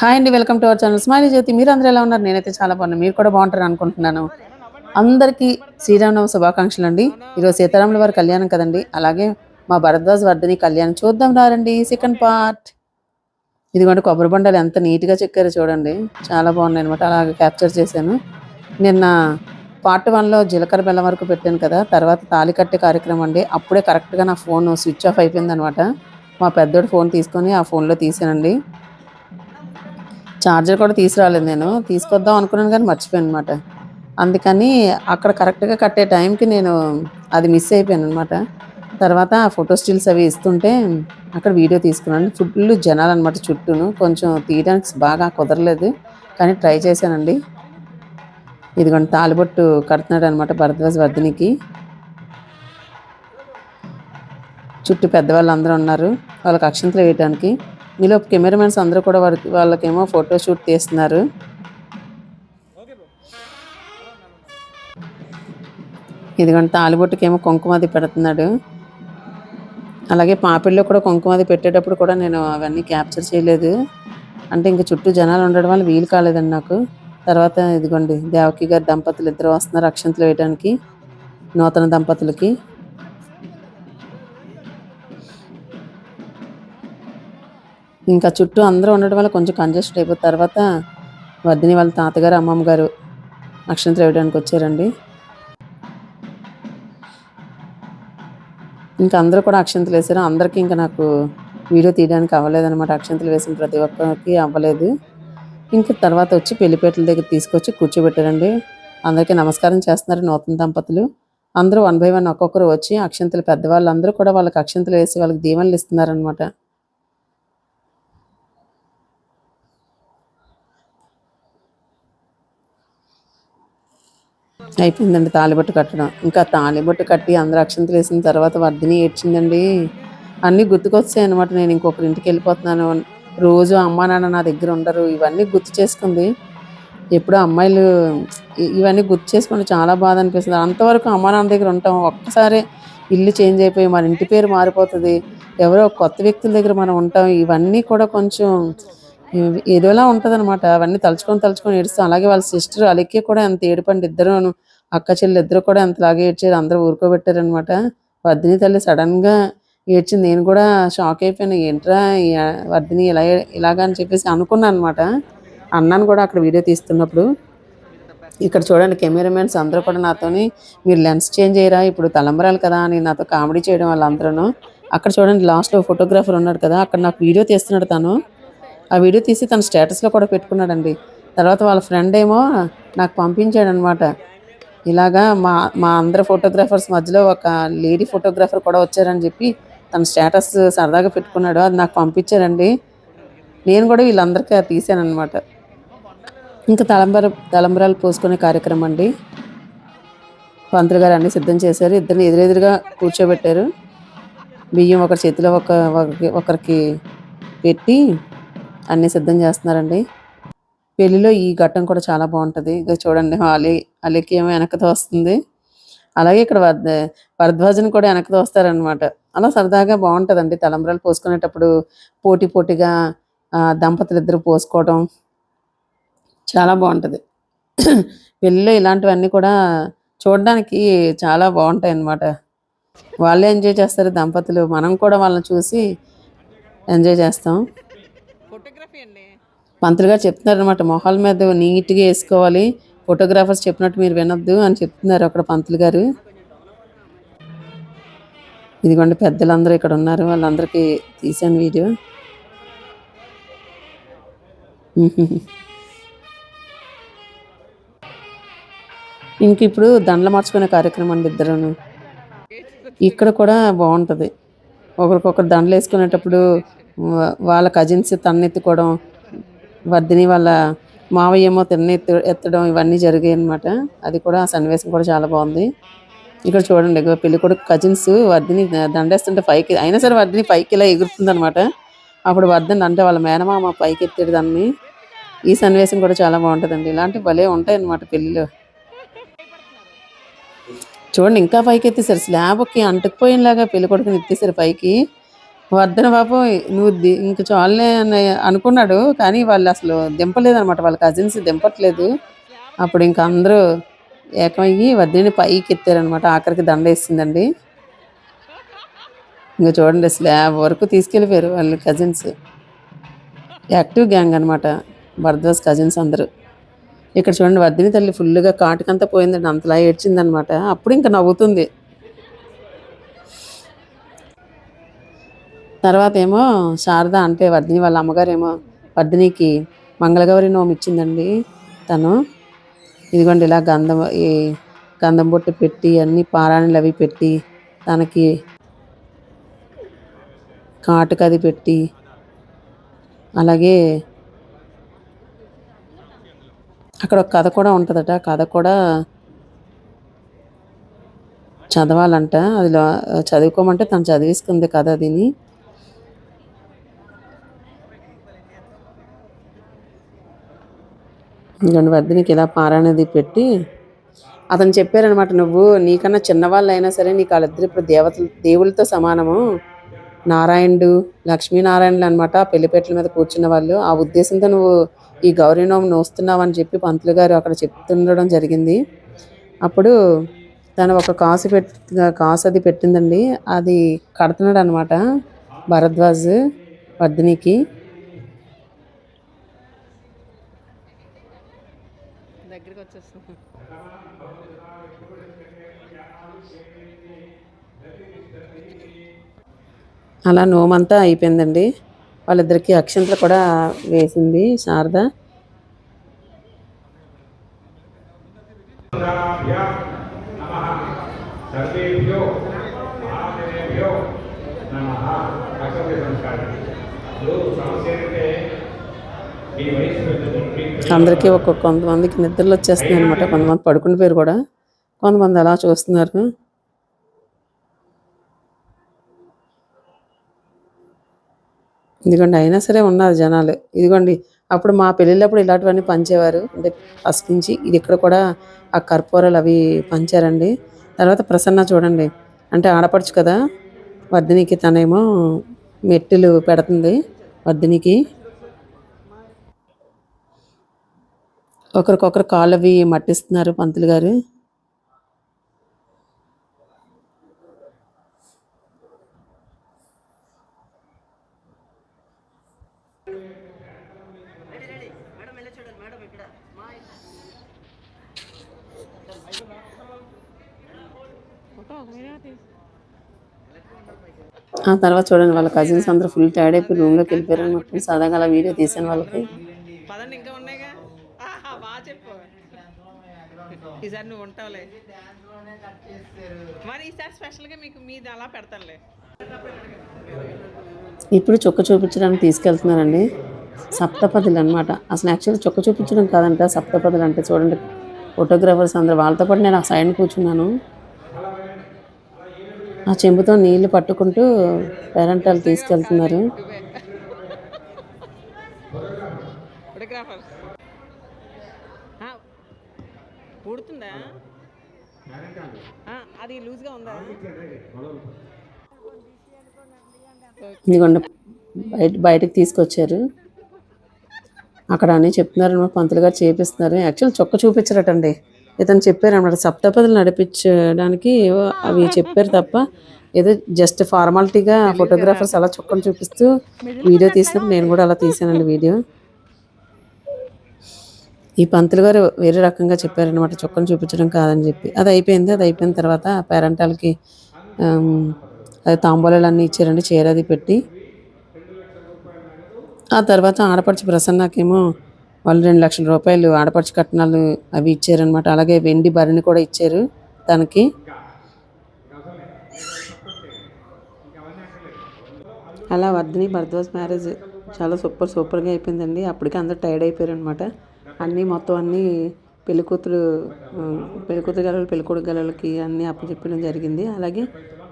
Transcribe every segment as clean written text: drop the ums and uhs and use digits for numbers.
Hi అండి, welcome to our channel smiley Jyoti. మీరు అందరూ ఎలా ఉన్నారు? నేనైతే చాలా బాగున్నాను. మీరు కూడా బాగుంటారు అనుకుంటున్నాను. అందరికీ శ్రీరామనవమి శుభాకాంక్షలు అండి. ఈరోజు సీతారాముల వారి కళ్యాణం కదండి. అలాగే మా భరద్వాజ్ వర్ధని కళ్యాణం చూద్దాం రండి. Second part. ఇదిగోండి కొబ్బరి బండాలు ఎంత నీట్గా చెక్కారో చూడండి. చాలా బాగున్నాయి అనమాట. అలాగే క్యాప్చర్ చేశాను. నిన్న పార్ట్ 1లో జీలకర్ర బెల్లం వరకు పెట్టాను కదా. తర్వాత తాళి కట్టే కార్యక్రమం అండి. అప్పుడే కరెక్ట్గా నా ఫోన్ స్విచ్ ఆఫ్ అయిపోయింది అనమాట. మా పెద్దోడు ఫోన్ తీసుకొని ఆ ఫోన్లో తీసానండి. ఛార్జర్ కూడా తీసుకురాలేదు. నేను తీసుకొద్దాం అనుకున్నాను కానీ మర్చిపోయాను అనమాట. అందుకని అక్కడ కరెక్ట్గా కట్టే టైంకి నేను అది మిస్ అయిపోయాను అనమాట. తర్వాత ఫోటో స్టిల్స్ అవి ఇస్తుంటే అక్కడ వీడియో తీసుకున్నాను. ఫుల్ జనాలు అనమాట చుట్టూను. కొంచెం తీయడానికి బాగా కుదరలేదు కానీ ట్రై చేశానండి. ఇదిగోండి తాలిబొట్టు కడుతున్నాడు అనమాట భరద్వాజ్ వర్ధనికి. చుట్టూ పెద్దవాళ్ళు అందరూ ఉన్నారు వాళ్ళకి అక్షంతలు వేయడానికి. మీలో కెమెరామెన్స్ అందరూ కూడా వాళ్ళకేమో ఫోటో షూట్ తీస్తున్నారు. ఇదిగోండి తాలిబొట్టుకేమో కుంకుమది పెడుతున్నాడు. అలాగే పాపిడిలో కూడా కుంకుమది పెట్టేటప్పుడు కూడా నేను అవన్నీ క్యాప్చర్ చేయలేదు. అంటే ఇంక చుట్టూ జనాలు ఉండడం వల్ల వీలు కాలేదండి నాకు. తర్వాత ఇదిగోండి దేవకి గారి దంపతులు ఇద్దరు వస్తున్నారు అక్షంతలు వేయడానికి, నూతన దంపతులకి. ఇంకా చుట్టూ అందరూ ఉండడం వల్ల కొంచెం కంజెస్ట్ అయిపోయిన తర్వాత వర్ధిని వాళ్ళ తాతగారు అమ్మమ్మ గారు అక్షంతలు వేయడానికి వచ్చారండి. ఇంకా అందరూ కూడా అక్షంతలు వేసారు. అందరికీ ఇంకా నాకు వీడియో తీయడానికి అవ్వలేదన్నమాట. అక్షంతలు వేసిన ప్రతి ఒక్కరికి అవ్వలేదు. ఇంకా తర్వాత వచ్చి పెళ్లిపేటల దగ్గర తీసుకొచ్చి కూర్చోబెట్టారండి. అందరికీ నమస్కారం చేస్తున్నారు నూతన దంపతులు. అందరూ 1 by 1 ఒక్కొక్కరు వచ్చి అక్షంతలు పెద్దవాళ్ళందరూ కూడా వాళ్ళకి అక్షంతలు వేసి వాళ్ళకి దీవెనలు ఇస్తున్నారనమాట. అయిపోయిందండి తాలిబొట్టు కట్టడం. ఇంకా తాలిబొట్టు కట్టి అందరూ అక్షంతలు వేసిన తర్వాత వర్ధిని ఏడ్చిందండి. అన్నీ గుర్తుకొచ్చాయి అనమాట. నేను ఇంకొకరి ఇంటికి వెళ్ళిపోతున్నాను, రోజు అమ్మా నాన్న నా దగ్గర ఉండరు, ఇవన్నీ గుర్తు చేసుకుంది. ఎప్పుడో అమ్మాయిలు ఇవన్నీ గుర్తు చేసుకుంటే చాలా బాధ అనిపిస్తుంది. అంతవరకు అమ్మా నాన్న దగ్గర ఉంటాం, ఒక్కసారి ఇల్లు చేంజ్ అయిపోయి మన ఇంటి పేరు మారిపోతుంది, ఎవరో కొత్త వ్యక్తుల దగ్గర మనం ఉంటాం. ఇవన్నీ కూడా కొంచెం ఏదోలా ఉంటుంది అనమాట. అవన్నీ తలుచుకొని ఏడుస్తాం. అలాగే వాళ్ళ సిస్టర్ అలెక్కి కూడా ఎంత ఏడుపండి. ఇద్దరు అక్క చెల్లి ఇద్దరు కూడా ఎంతలాగే ఏడ్చారు. అందరూ ఊరుకోబెట్టారనమాట. వర్ధిని తల్లి సడన్గా ఏడ్చింది. నేను కూడా షాక్ అయిపోయాను. ఏంట్రా వర్ధిని ఇలాగా అని చెప్పేసి అనుకున్నాను అనమాట. అన్నాను కూడా అక్కడ వీడియో తీస్తున్నప్పుడు. ఇక్కడ చూడండి కెమెరామెన్స్ అందరూ కూడా నాతోని మీరు లెన్స్ చేంజ్ అయ్యారా, ఇప్పుడు తలంబరాలు కదా అని నాతో కామెడీ చేయడం వాళ్ళందరూ. అక్కడ చూడండి లాస్ట్లో ఫోటోగ్రాఫర్ ఉన్నాడు కదా, అక్కడ నాకు వీడియో తీస్తున్నాడు తను. ఆ వీడియో తీసి తన స్టేటస్లో కూడా పెట్టుకున్నాడండి. తర్వాత వాళ్ళ ఫ్రెండ్ ఏమో నాకు పంపించాడనమాట. ఇలాగా మా మా అందరు ఫోటోగ్రాఫర్స్ మధ్యలో ఒక లేడీ ఫోటోగ్రాఫర్ కూడా వచ్చారని చెప్పి తన స్టేటస్ సరదాగా పెట్టుకున్నాడు. అది నాకు పంపించారండి. నేను కూడా వీళ్ళందరికీ తీసానమాట. ఇంకా తలంబరాలు పోసుకునే కార్యక్రమం అండి. పంతులు గారు అన్నీ సిద్ధం చేశారు. ఇద్దరిని ఎదురెదురుగా కూర్చోబెట్టారు. బియ్యం ఒకరి చేతిలో ఒకరికి పెట్టి అన్నీ సిద్ధం చేస్తున్నారండి. పెళ్లిలో ఈ ఘట్టం కూడా చాలా బాగుంటుంది. ఇక చూడండి అలీకి ఏమో వెనకతో వస్తుంది. అలాగే ఇక్కడ భరద్వాజని కూడా వెనకతో వస్తారనమాట. అలా సరదాగా బాగుంటుందండి. తలంబరాలు పోసుకునేటప్పుడు పోటీగా దంపతులు ఇద్దరు పోసుకోవడం చాలా బాగుంటుంది. పెళ్ళిలో ఇలాంటివన్నీ కూడా చూడడానికి చాలా బాగుంటాయి అన్నమాట. వాళ్ళే ఎంజాయ్ చేస్తారు దంపతులు, మనం కూడా వాళ్ళని చూసి ఎంజాయ్ చేస్తాం. పంతులు గారు చెప్తున్నారు అనమాట, మొహాల మీద నీట్గా వేసుకోవాలి, ఫోటోగ్రాఫర్స్ చెప్పినట్టు మీరు వినొద్దు అని చెప్తున్నారు అక్కడ పంతులు గారు. ఇదిగోండి పెద్దలందరూ ఇక్కడ ఉన్నారు, వాళ్ళందరికీ తీసాను వీడియో. ఇంక ఇప్పుడు దండలు మార్చుకునే కార్యక్రమం అండి ఇద్దరును. ఇక్కడ కూడా బాగుంటుంది. ఒకరికొకరు దండలు వేసుకునేటప్పుడు వాళ్ళ కజిన్స్ తన్నెత్తుకోవడం, వర్ధిని వాళ్ళ మావయ్య ఏమో ఎత్తడం ఇవన్నీ జరిగాయి అనమాట. అది కూడా ఆ సన్నివేశం కూడా చాలా బాగుంది. ఇక్కడ చూడండి పెళ్లి కొడుకు కజిన్స్ వర్ధిని దండేస్తుంటే పైకి, అయినా సరే వర్ధిని పైకి ఇలా ఎగురుతుంది అనమాట. అప్పుడు వర్ధిని అంటే వాళ్ళ మేనమామ పైకి ఎత్తాడు దాన్ని. ఈ సన్నివేశం కూడా చాలా బాగుంటుందండి. ఇలాంటివి భలే ఉంటాయి అన్నమాట పెళ్ళిలో. చూడండి ఇంకా పైకి ఎత్తేసారు, స్లాబ్కి అంటుకుపోయేలాగా పెళ్లి కొడుకుని ఎత్తేసారు పైకి. వర్ధన పాపం నువ్వు ఇంక చాలులే అని అనుకున్నాడు. కానీ వాళ్ళు అసలు దింపలేదనమాట. వాళ్ళ కజిన్స్ దింపట్లేదు. అప్పుడు ఇంక అందరూ ఏకమయ్యి వర్ధిని పైకి ఎత్తారనమాట. ఆఖరికి దండేసిందండి. ఇంక చూడండి స్లాబ్ వరకు తీసుకెళ్ళిపోయారు వాళ్ళ కజిన్స్. యాక్టివ్ గ్యాంగ్ అనమాట భరద్వాజ్ కజిన్స్ అందరూ. ఇక్కడ చూడండి వర్ధిని తల్లి ఫుల్గా కాటుకంతా పోయిందండి. అంతలా ఏడ్చిందనమాట. అప్పుడు ఇంకా నవ్వుతుంది. తర్వాత ఏమో శారద అంటే వర్ధిని వాళ్ళ అమ్మగారేమో వర్ధినికి మంగళగౌరి నోము ఇచ్చిందండి. తను ఇదిగోండి ఇలా గంధం బొట్టు పెట్టి అన్ని పారాణులు అవి పెట్టి తనకి కాటుకది పెట్టి అలాగే అక్కడ ఒక కథ కూడా ఉంటుందట. కథ కూడా చదవాలంట. అది చదువుకోమంటే తను చదివిస్తుంది కథ అదిని. ఇంకొండి వర్ధినికి ఇలా పారాణది పెట్టి అతను చెప్పారనమాట, నువ్వు నీకన్నా చిన్నవాళ్ళు అయినా సరే నీకు వాళ్ళిద్దరు ఇప్పుడు దేవుళ్ళతో సమానము. నారాయణుడు లక్ష్మీనారాయణులు అనమాట పెళ్లిపేటల మీద కూర్చున్న వాళ్ళు. ఆ ఉద్దేశంతో నువ్వు ఈ గౌరీనోము నోస్తున్నావు అని చెప్పి పంతులు గారు అక్కడ చెప్తుండడం జరిగింది. అప్పుడు తను ఒక కాసు అది పెట్టిందండి. అది కడుతున్నాడు అనమాట భరద్వాజ్ వర్ధినికి. దగ్గరికి వచ్చేస్తుంది. అలా నోమంతా అయిపోయిందండి. వాళ్ళిద్దరికి అక్షంతలు కూడా వేసింది శారద. అందరికీ కొంతమందికి నిద్రలు వచ్చేస్తున్నాయి అనమాట. కొంతమంది పడుకుని పోయారు కూడా, కొంతమంది అలా చూస్తున్నారు. ఇదిగోండి అయినా సరే ఉన్నారు జనాలు. ఇదిగోండి అప్పుడు మా పెళ్ళిళ్ళప్పుడు ఇలాంటివన్నీ పంచేవారు. అంటే ఫస్ట్ నుంచి ఇది ఇక్కడ కూడా ఆ కర్పూరాలు అవి పంచారండి. తర్వాత ప్రసన్న చూడండి, అంటే ఆడపడుచు కదా వర్ధినికి, తనేమో మెట్టెలు పెడుతుంది వర్ధినికి. ఒకరికొకరు కాళ్ళు అవి మట్టిస్తున్నారు పంతులు గారు. ఆ తర్వాత చూడండి వాళ్ళ కజిన్స్ అందరూ ఫుల్ టైర్డ్ అయిపోయి రూమ్లోకి వెళ్ళిపోయారు అనమాట. సరదాగా అలా వీడియో తీసాను వాళ్ళకి. ఈసారి నువ్వు ఉంటావులే, మరి ఈసారి స్పెషల్గా మీకు మీద అలా పెడతానులే. ఇప్పుడు చుక్క చూపించడానికి తీసుకెళ్తున్నారండి. సప్తపదులు అనమాట. అసలు యాక్చువల్లీ చుక్క చూపించడం కాదంట, సప్తపదులు అంటే చూడండి ఫోటోగ్రాఫర్స్ అందరూ. వాళ్ళతో పాటు నేను ఆ సైడ్ కూర్చున్నాను. ఆ చెంబుతో నీళ్లు పట్టుకుంటూ పేరెంటాలు తీసుకెళ్తున్నారు. ఇదిగోండి బయటకు తీసుకొచ్చారు. అక్కడ అని చెప్తున్నారు పంతులు గారు చేపిస్తున్నారు. యాక్చువల్ చొక్క చూపించరటండి. ఇతను చెప్పారు అన్నమాట సప్తపదులు నడిపించడానికి అవి చెప్పారు తప్ప ఏదో జస్ట్ ఫార్మాలిటీగా ఫోటోగ్రాఫర్స్ అలా చొక్కలు చూపిస్తూ వీడియో తీసినప్పుడు నేను కూడా అలా తీసానండి వీడియో. ఈ పంతులు గారు వేరే రకంగా చెప్పారనమాట, చొక్కను చూపించడం కాదని చెప్పి. అది అయిపోయిన తర్వాత పేరెంటాలకి అది తాంబూలాలు అన్నీ ఇచ్చారండి, చీరది పెట్టి. ఆ తర్వాత ఆడపడుచు ప్రసన్నకేమో వాళ్ళు 2 లక్షల రూపాయలు ఆడపడుచు కట్నాలు అవి ఇచ్చారనమాట. అలాగే వెండి భరిణి కూడా ఇచ్చారు తనకి. అలా వర్ధిని భరద్వాజ్ మ్యారేజ్ చాలా సూపర్గా అయిపోయిందండి. అప్పటికే అందరూ టైర్డ్ అయిపోయారు అనమాట. మొత్తం అన్నీ పెళ్ళికూతురు గలలు పెళ్ళికొడుకు గలలకి అన్నీ అప్పచెప్పడం జరిగింది. అలాగే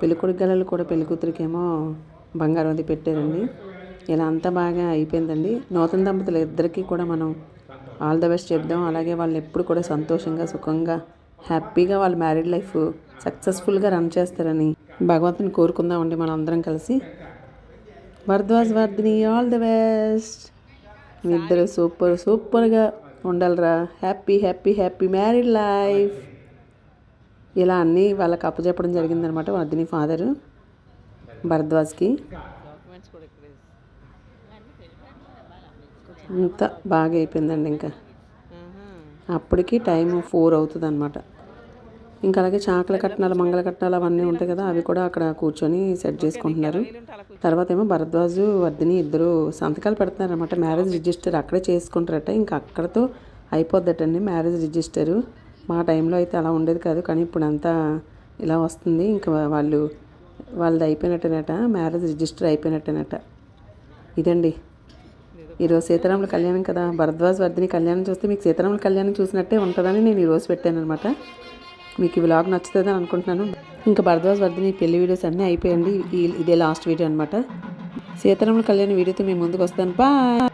పెళ్ళికొడుకు గలలు కూడా పెళ్ళికూతురికి ఏమో బంగారం అది పెట్టారండి. ఇలా అంతా బాగా అయిపోయిందండి. నూతన దంపతులు ఇద్దరికీ కూడా మనం ఆల్ ద బెస్ట్ చెప్దాం. అలాగే వాళ్ళు ఎప్పుడు కూడా సంతోషంగా సుఖంగా హ్యాపీగా వాళ్ళ మ్యారీడ్ లైఫ్ సక్సెస్ఫుల్గా రన్ చేస్తారని భగవంతుని కోరుకుందామండి మనం అందరం కలిసి. Bharadwaj Vardhini all the best. మీ ఇద్దరు సూపర్గా ఉండాలిరా. Happy happy happy married life. ఇలా అన్నీ వాళ్ళకి అప్పచెప్పడం జరిగిందనమాట వర్ధిని ఫాదరు భరద్వాజ్కి. అంతా బాగా అయిపోయిందండి. ఇంకా అప్పటికి టైం 4 అవుతుంది అనమాట. ఇంకా అలాగే చాకల కట్నాలు మంగళ కట్నాలు అవన్నీ ఉంటాయి కదా, అవి కూడా అక్కడ కూర్చొని సెట్ చేసుకుంటున్నారు. తర్వాత ఏమో భరద్వాజు వర్ధిని ఇద్దరు సంతకాలు పెడుతున్నారు అనమాట. మ్యారేజ్ రిజిస్టర్ అక్కడే చేసుకుంటారట. ఇంకా అక్కడతో అయిపోద్దటండి మ్యారేజ్ రిజిస్టరు. మా టైంలో అయితే అలా ఉండేది కాదు, కానీ ఇప్పుడు అంతా ఇలా వస్తుంది. ఇంకా వాళ్ళది అయిపోయినట్టేనట, మ్యారేజ్ రిజిస్టర్ అయిపోయినట్టేనట. ఇదండి ఈరోజు సీతారాముల కళ్యాణం కదా. భరద్వాజ్ వర్ధిని కళ్యాణం చూస్తే మీకు సీతారాముల కళ్యాణం చూసినట్టే ఉంటుందని నేను ఈరోజు పెట్టాను అనమాట. మీకు ఈ వ్లాగ్ నచ్చుతుందని అనుకుంటున్నాను. ఇంకా భరద్వాజ్ వర్ధిని పెళ్లి వీడియోస్ అన్నీ అయిపోయండి. ఇదే లాస్ట్ వీడియో అనమాట. సీతారాముల కళ్యాణం వీడియోతో మీ ముందుకు వస్తాను. బాయ్.